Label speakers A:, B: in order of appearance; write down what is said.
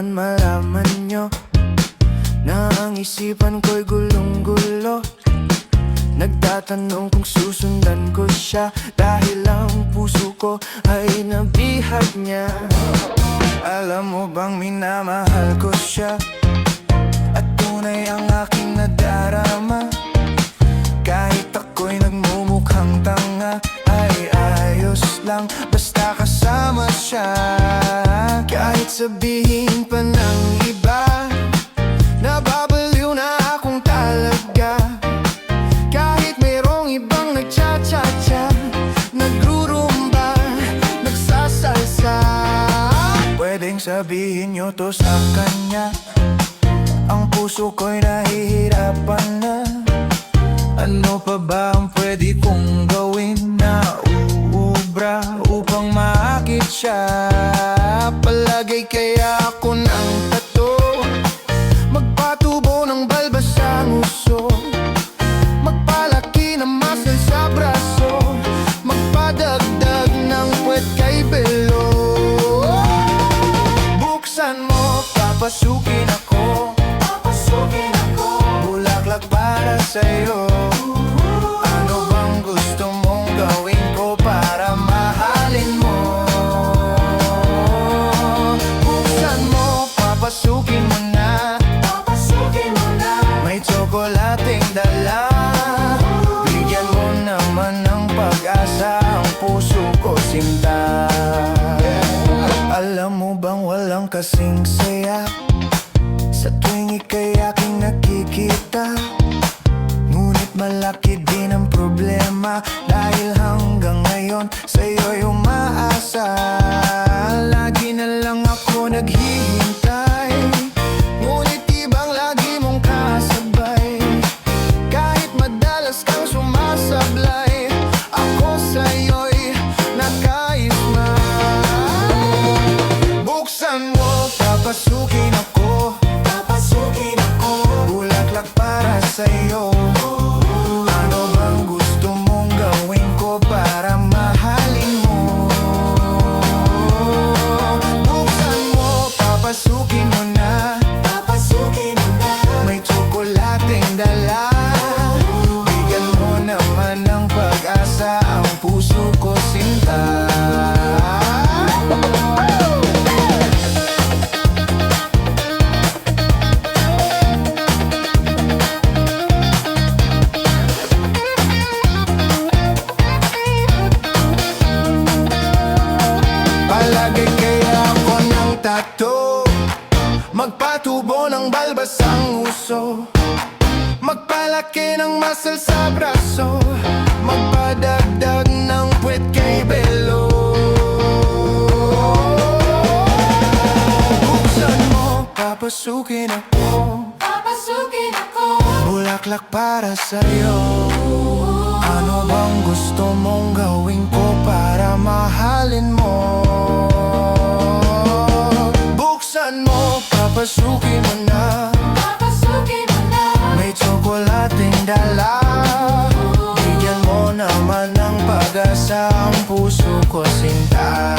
A: naman malaman nyo na ang isipan ko'y gulong-gulo. Nagtatanong kung susundan ko siya, dahil ang puso ko ay nabihag niya. Alam mo bang minamahal ko siya, at tunay ang aking nadarama. Kahit ako'y nagmumukhang tanga, ay ayos lang basta kasama siya. Kahit sabihin pa ng iba, nababaliw na akong talaga. Kahit mayroong ibang nagcha-cha-cha, nagrurumba, nagsasalsa. Pwedeng sabihin nyo to sa kanya, ang puso ko'y nahihirapan na. Ano pa ba ang pwede kong gawin na uubra upang maakit siya? Palagay kaya ako ng tato, magpatubo ng balbas sa nguso, magpalaki ng muscle sa braso, magpadagdag ng puwet kay belo. Buksan mo, papasukin ako, bulaklak para sa'yo. Ano bang gusto mong gawin ko para mahalin mo? Buksan mo, papasukin mo na, may tsokolating dala. Bigyan mo naman ng pag-asa ang puso ko, sinta. Alam mo bang walang kasing saya sa tuwing ika'y aking nakikita? Ngunit malaki din ang problema, dahil hanggang ngayon sa'yo'y umaasa. Lagi na lang ako naghihintay, ngunit ibang lagi mong kasabay. Kahit madalas kang sumasablay, ako sa'yo'y nakaisma. Buksan mo, papasukin ako, bulaklak para sa'yo. Ano bang gusto mong gawin ko para mahalin mo? Buksan mo, papasukin mo na, may tsokolating dala. Bigyan mo naman ng pag-asa ang puso ko, sinta. Palagay kaya ako ng tato, magpatubo ng balbas ang uso, magpalaki ng muscle sa braso, magpadagdag ng puwet kay belo. Buksan mo, papasukin ako, bulaklak para sa'yo. Ano bang gusto mong gawin ko para mahalin mo? Buksan mo, papasukin mo na, may tsokolating dala. Bigyan mo naman ng pag-asa ang puso ko, sinta.